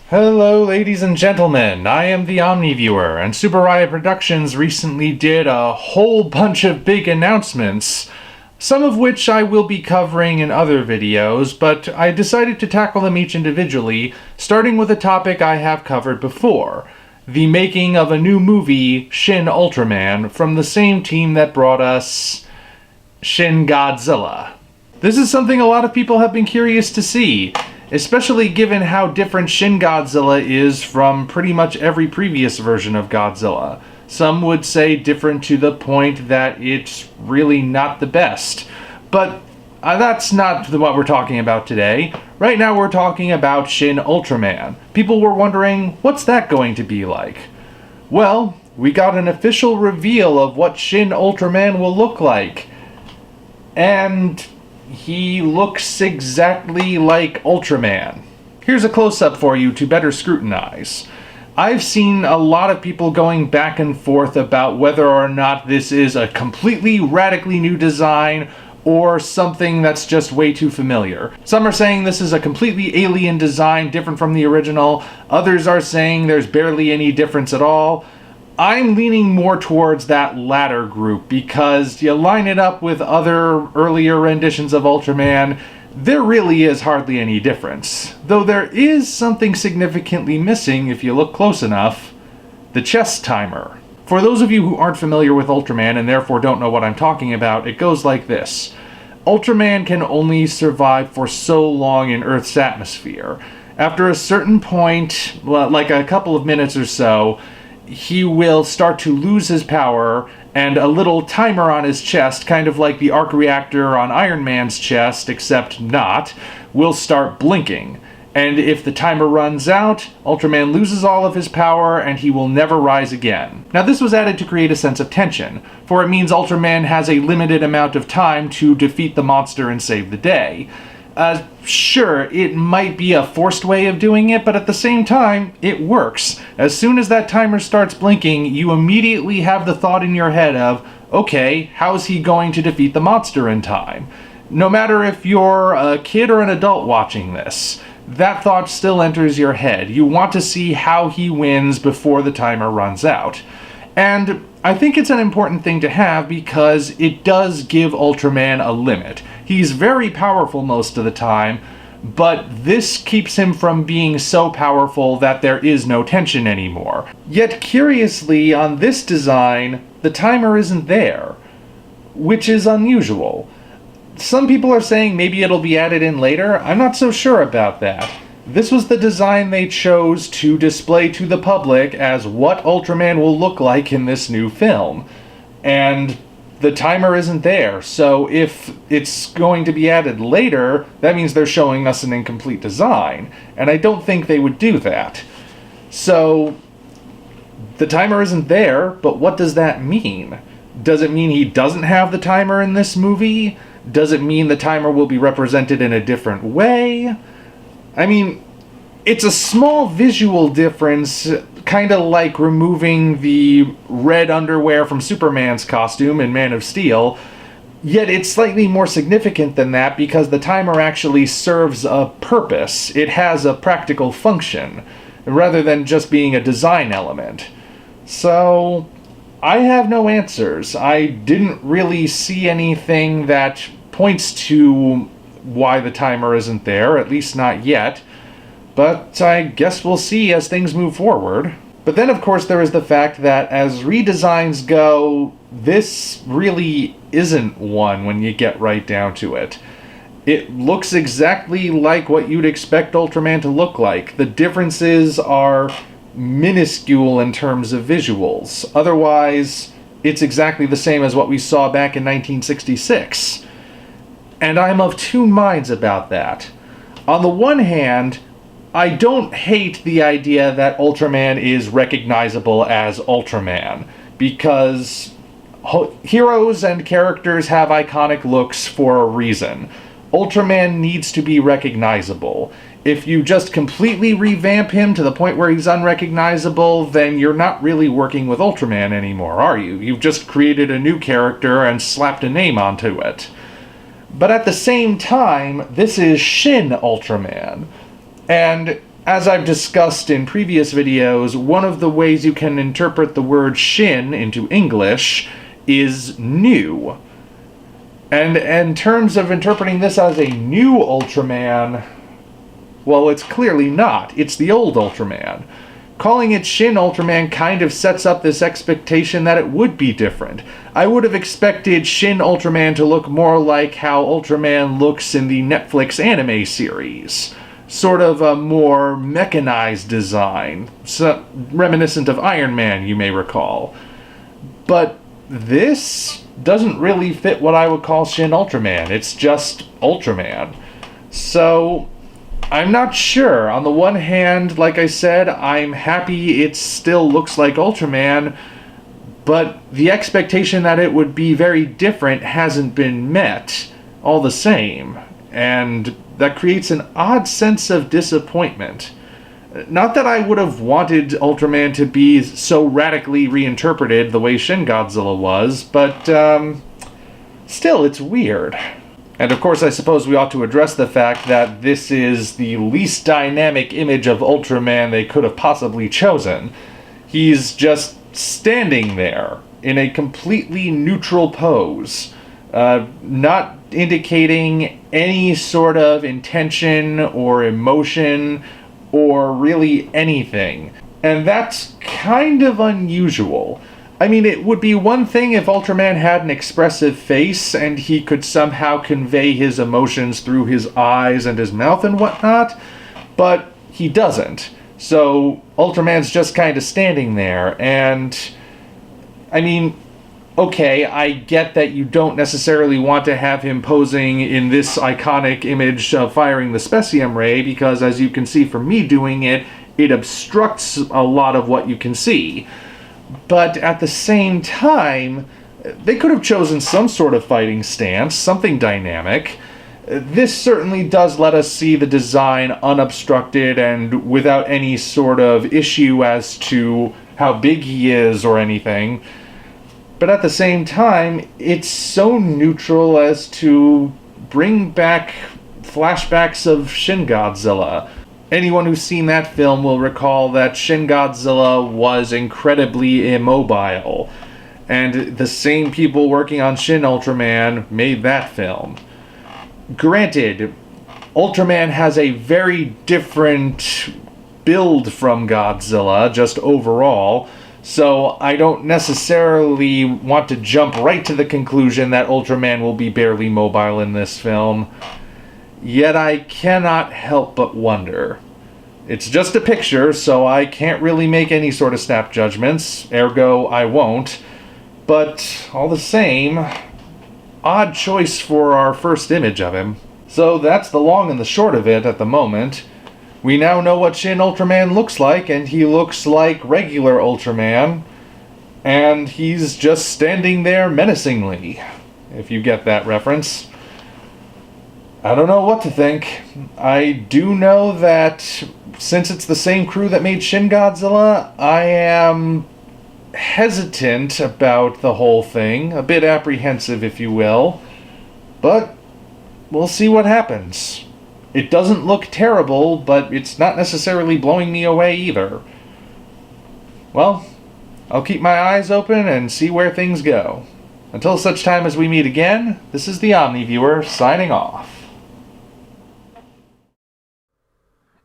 Hello, ladies and gentlemen. I am the Omniviewer, and Super Riot Productions recently did a whole bunch of big announcements, some of which I will be covering in other videos, but I decided to tackle them each individually, starting with a topic I have covered before: the making of a new movie, Shin Ultraman, from the same team that brought us Shin Godzilla. This is something a lot of people have been curious to see, especially given how different Shin Godzilla is from pretty much every previous version of Godzilla. Some would say different to the point that it's really not the best. But that's not what we're talking about today. Right now we're talking about Shin Ultraman. People were wondering, what's that going to be like? Well, we got an official reveal of what Shin Ultraman will look like. And he looks exactly like Ultraman. Here's a close-up for you to better scrutinize. I've seen a lot of people going back and forth about whether or not this is a completely radically new design or something that's just way too familiar. Some are saying this is a completely alien design, different from the original. Others are saying there's barely any difference at all. I'm leaning more towards that latter group because you line it up with other earlier renditions of Ultraman, there really is hardly any difference. Though there is something significantly missing if you look close enough: the chest timer. For those of you who aren't familiar with Ultraman and therefore don't know what I'm talking about, it goes like this. Ultraman can only survive for so long in Earth's atmosphere. After a certain point, like a couple of minutes or so, he will start to lose his power, and a little timer on his chest, kind of like the arc reactor on Iron Man's chest, except not, will start blinking. And if the timer runs out, Ultraman loses all of his power and he will never rise again. Now this was added to create a sense of tension, for it means Ultraman has a limited amount of time to defeat the monster and save the day. Sure, it might be a forced way of doing it, but at the same time, it works. As soon as that timer starts blinking, you immediately have the thought in your head of, okay, how's he going to defeat the monster in time? No matter if you're a kid or an adult watching this, that thought still enters your head. You want to see how he wins before the timer runs out. And I think it's an important thing to have because it does give Ultraman a limit. He's very powerful most of the time, but this keeps him from being so powerful that there is no tension anymore. Yet curiously, on this design, the timer isn't there, which is unusual. Some people are saying maybe it'll be added in later. I'm not so sure about that. This was the design they chose to display to the public as what Ultraman will look like in this new film. And the timer isn't there, so if it's going to be added later, that means they're showing us an incomplete design, and I don't think they would do that. So, the timer isn't there, but what does that mean? Does it mean he doesn't have the timer in this movie? Does it mean the timer will be represented in a different way? I mean, it's a small visual difference, kind of like removing the red underwear from Superman's costume in Man of Steel, yet it's slightly more significant than that because the timer actually serves a purpose. It has a practical function, rather than just being a design element. So, I have no answers. I didn't really see anything that points to why the timer isn't there, at least not yet. But I guess we'll see as things move forward. But then of course there is the fact that as redesigns go, this really isn't one when you get right down to it. It looks exactly like what you'd expect Ultraman to look like. The differences are minuscule in terms of visuals. Otherwise, it's exactly the same as what we saw back in 1966. And I'm of two minds about that. On the one hand, I don't hate the idea that Ultraman is recognizable as Ultraman, because heroes and characters have iconic looks for a reason. Ultraman needs to be recognizable. If you just completely revamp him to the point where he's unrecognizable, then you're not really working with Ultraman anymore, are you? You've just created a new character and slapped a name onto it. But at the same time, this is Shin Ultraman. And As I've discussed in previous videos, one of the ways you can interpret the word Shin into English is new. And in terms of interpreting this as a new Ultraman, well, it's clearly not. It's the old Ultraman. Calling it Shin Ultraman kind of sets up this expectation that it would be different. I would have expected Shin Ultraman to look more like how Ultraman looks in the Netflix anime series. Sort of a more mechanized design, so reminiscent of Iron Man, you may recall. But this doesn't really fit what I would call Shin Ultraman. It's just Ultraman. So I'm not sure. On the one hand, like I said, I'm happy it still looks like Ultraman, but the expectation that it would be very different hasn't been met all the same, and that creates an odd sense of disappointment. Not that I would have wanted Ultraman to be so radically reinterpreted the way Shin Godzilla was, but still, it's weird. And of course, I suppose we ought to address the fact that this is the least dynamic image of Ultraman they could have possibly chosen. He's just standing there in a completely neutral pose, not indicating any sort of intention or emotion or really anything. And that's kind of unusual. I mean, it would be one thing if Ultraman had an expressive face and he could somehow convey his emotions through his eyes and his mouth and whatnot, but he doesn't. So Ultraman's just kind of standing there, and I mean, okay, I get that you don't necessarily want to have him posing in this iconic image of firing the Specium Ray, because as you can see from me doing it, it obstructs a lot of what you can see. But at the same time, they could have chosen some sort of fighting stance, something dynamic. This certainly does let us see the design unobstructed and without any sort of issue as to how big he is or anything. But at the same time, it's so neutral as to bring back flashbacks of Shin Godzilla. Anyone who's seen that film will recall that Shin Godzilla was incredibly immobile, and the same people working on Shin Ultraman made that film. Granted, Ultraman has a very different build from Godzilla, just overall, so I don't necessarily want to jump right to the conclusion that Ultraman will be barely mobile in this film. Yet I cannot help but wonder. It's just a picture, so I can't really make any sort of snap judgments, ergo I won't. But all the same, odd choice for our first image of him. So that's the long and the short of it at the moment. We now know what Shin Ultraman looks like, and he looks like regular Ultraman. And he's just standing there menacingly, if you get that reference. I don't know what to think. I do know that since it's the same crew that made Shin Godzilla, I am hesitant about the whole thing, a bit apprehensive if you will, but we'll see what happens. It doesn't look terrible, but it's not necessarily blowing me away either. Well, I'll keep my eyes open and see where things go. Until such time as we meet again, this is the OmniViewer signing off.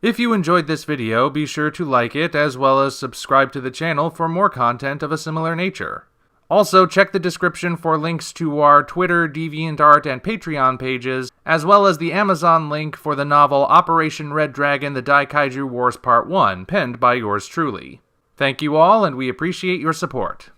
If you enjoyed this video, be sure to like it as well as subscribe to the channel for more content of a similar nature. Also, check the description for links to our Twitter, DeviantArt, and Patreon pages, as well as the Amazon link for the novel Operation Red Dragon: The Daikaiju Wars Part 1, penned by yours truly. Thank you all, and we appreciate your support.